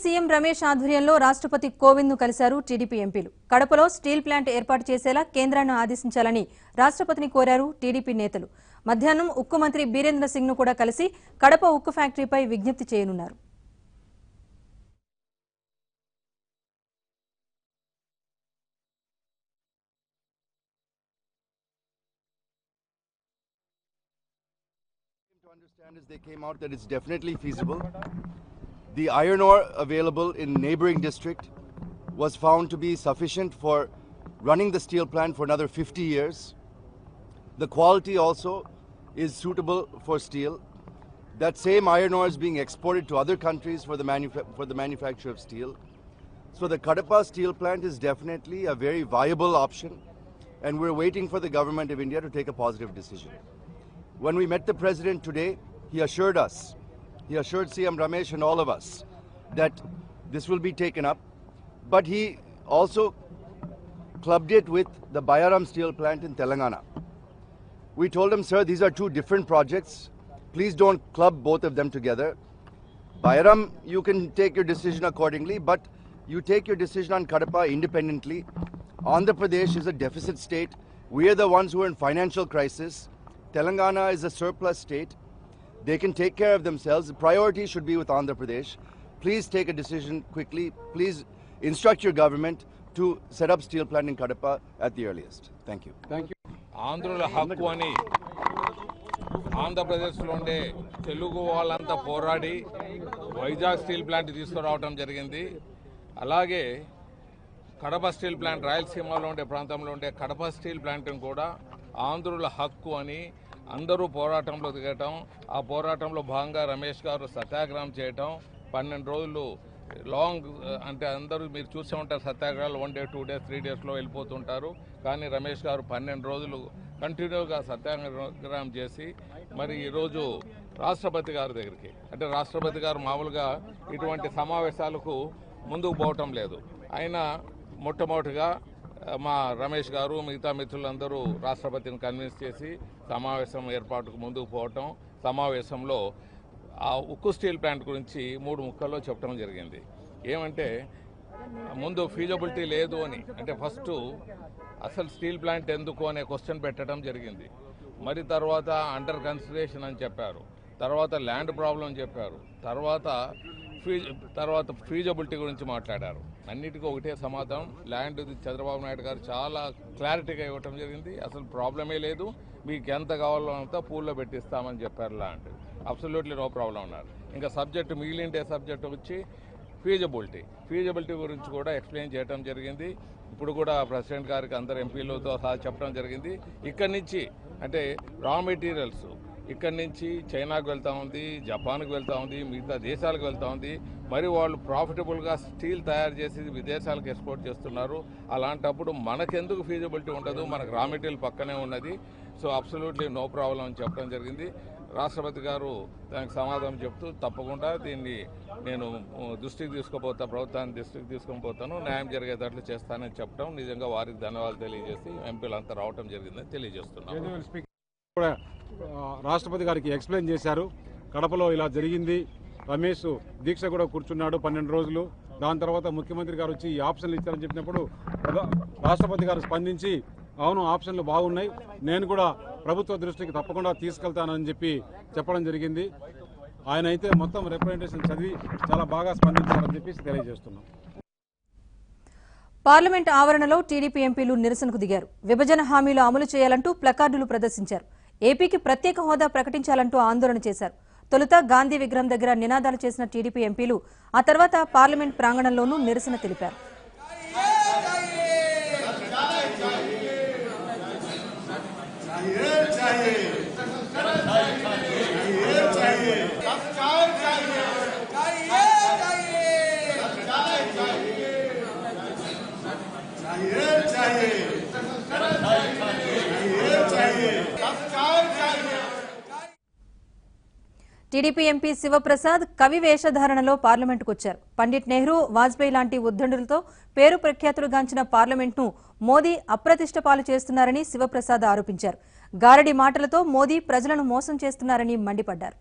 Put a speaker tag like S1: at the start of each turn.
S1: CM Ramesh ఆధ్వర్యంలో రాష్ట్రపతి కోవింద్ను కలిశారు టీడీపీ ఎంపీలు. కడపలో స్టీల్ ప్లాంట్ ఏర్పాటు చేసేలా కేంద్రాన్ని ఆదేశించాలని రాష్ట్రపతిని కోరారు టీడీపీ నేతలు. మధ్యాహ్నం ఉక్కు మంత్రి బీరేంద్ర సింగ్ను కూడా కలిసి కడప ఉక్కు ఫ్యాక్టరీపై విజ్ఞప్తి చేయనున్నారు.
S2: To understand is they came out that it's definitely feasible. The iron ore available in neighboring district was found to be sufficient for running the steel plant for another 50 years. The quality also is suitable for steel. That same iron ore is being exported to other countries for the manufacture of steel. So the Kadapa steel plant is definitely a very viable option, and we're waiting for the government of India to take a positive decision. When we met the President today, he assured CM Ramesh and all of us that this will be taken up, but he also clubbed it with the Bayaram steel plant in Telangana. We told him, sir, these are two different projects. Please don't club both of them together. Bayaram, you can take your decision accordingly, but you take your decision on Kadapa independently. Andhra Pradesh is a deficit state. We are the ones who are in financial crisis. Telangana is a surplus state. They can take care of themselves. The priority should be with Andhra Pradesh. Please take a decision quickly. Please instruct your government to set up steel plant in Kadapa at the earliest. Thank you.
S3: Thank you. ఆంధ్రుల హక్కు అని ఆంధ్రప్రదేశ్లో ఉండే తెలుగు వాళ్ళంతా పోరాడి Vizag steel plant తీసుకురావడం జరిగింది. అలాగే కడప స్టీల్ ప్లాంట్ రాయలసీమలో ఉండే ప్రాంతంలో ఉండే కడప స్టీల్ ప్లాంట్ను కూడా ఆంధ్రుల హక్కు అని అందరూ పోరాటంలో దిగటం, ఆ పోరాటంలో భాగంగా రమేష్ గారు సత్యాగ్రహం చేయటం, 12 రోజులు లాంగ్ అంటే అందరూ మీరు చూసే ఉంటారు సత్యాగ్రహాలు 1 day 2 days 3 daysలో వెళ్ళిపోతుంటారు. కానీ రమేష్ గారు 12 రోజులు కంటిన్యూగా సత్యాగ్రహం చేసి మరి ఈరోజు రాష్ట్రపతి గారి దగ్గరికి, అంటే రాష్ట్రపతి గారు మామూలుగా ఇటువంటి సమావేశాలకు ముందుకు పోవటం లేదు. ఆయన మొట్టమొదటిగా మా రమేష్ గారు మిగతా మిత్రులందరూ రాష్ట్రపతిని కన్విన్స్ చేసి సమావేశం ఏర్పాటుకు ముందుకు పోవటం, సమావేశంలో ఆ ఉక్కు స్టీల్ ప్లాంట్ గురించి 3 ముక్కల్లో చెప్పడం జరిగింది. ఏమంటే ముందు ఫీజిబిలిటీ లేదు అని, అంటే ఫస్ట్ అసలు స్టీల్ ప్లాంట్ ఎందుకు అనే క్వశ్చన్ పెట్టడం జరిగింది. మరి తర్వాత అండర్ కన్సిడరేషన్ అని చెప్పారు, తర్వాత ల్యాండ్ ప్రాబ్లం చెప్పారు, తర్వాత ఫీజిబిలిటీ గురించి మాట్లాడారు. అన్నిటికీ ఒకటే సమాధానం, ల్యాండ్ చంద్రబాబు నాయుడు గారు చాలా క్లారిటీగా ఇవ్వటం జరిగింది. అసలు ప్రాబ్లమే లేదు, మీకు ఎంత కావాలో అంతా పూల్లో పెట్టిస్తామని చెప్పారు. ల్యాండ్ అబ్సల్యూట్లీ నో ప్రాబ్లం అన్నారు. ఇంకా సబ్జెక్టు మిగిలిండే సబ్జెక్టు వచ్చి ఫీజిబిలిటీ గురించి కూడా ఎక్స్ప్లెయిన్ చేయడం జరిగింది. ఇప్పుడు కూడా ప్రెసిడెంట్ గారికి అందరు ఎంపీలతో సహా చెప్పడం జరిగింది. ఇక్కడి నుంచి అంటే రా మెటీరియల్స్ ఇక్కడి నుంచి చైనాకు వెళ్తూ ఉంది, జపాన్కి వెళ్తూ ఉంది, మిగతా దేశాలకు వెళ్తూ ఉంది. మరి వాళ్ళు ప్రాఫిటబుల్గా స్టీల్ తయారు చేసి విదేశాలకు ఎక్స్పోర్ట్ చేస్తున్నారు. అలాంటప్పుడు మనకెందుకు ఫీజిబిలిటీ ఉండదు, మనకు రా మెటీరియల్ పక్కనే ఉన్నది. సో అబ్సల్యూట్లీ నో ప్రాబ్లం అని చెప్పడం జరిగింది. రాష్ట్రపతి గారు దానికి సమాధానం చెప్తూ తప్పకుండా దీన్ని నేను ప్రభుత్వాన్ని దృష్టికి తీసుకొని పోతాను, న్యాయం జరిగేటట్లు చేస్తానని చెప్పడం, నిజంగా వారికి ధన్యవాదాలు తెలియజేసి ఎంపీలంతా రావడం జరిగిందని తెలియజేస్తున్నాను.
S4: రాష్ట్రపతి గారికి ఎక్స్ప్లెయిన్ చేశారు. కడపలో ఇలా జరిగింది, రమేష్ దీక్ష కూడా కూర్చున్నాడు 12 రోజులు. దాని తర్వాత ముఖ్యమంత్రి గారు వచ్చి ఈ ఆప్షన్లు ఇచ్చారని చెప్పినప్పుడు రాష్ట్రపతి గారు స్పందించి అవును ఆప్షన్లు బాగున్నాయి, నేను కూడా ప్రభుత్వ దృష్టికి తప్పకుండా తీసుకెళ్తానని చెప్పడం జరిగింది. ఆయన అయితే మొత్తం రిప్రజెంటేషన్ చదివి చాలా బాగా స్పందించారని చెప్పి తెలియజేస్తున్నాం.
S1: పార్లమెంట్ ఆవరణలో టీడీపీ ఎంపీలు నిరసనకు దిగారు. విభజన హామీలు అమలు చేయాలంటూ ప్లకార్డులు ప్రదర్శించారు. ఏపీకి ప్రత్యేక హోదా ప్రకటించాలంటూ ఆందోళన చేశారు. తొలుత గాంధీ విగ్రహం దగ్గర నినాదాలు చేసిన టీడీపీ ఎంపీలు ఆ తర్వాత పార్లమెంట్ ప్రాంగణంలోనూ నిరసన తెలిపారు. టీడీపీ ఎంపీ శివప్రసాద్ కవి వేషధారణలో పార్లమెంటుకు వచ్చారు. పండిట్ నెహ్రూ, వాజ్పేయి లాంటి ఉద్దండులతో పేరు ప్రఖ్యాతులుగాంచిన పార్లమెంట్ను మోదీ అప్రతిష్ట పాలు చేస్తున్నారని శివప్రసాద్ ఆరోపించారు. గారడి మాటలతో మోదీ ప్రజలను మోసం చేస్తున్నారని మండిపడ్డారు.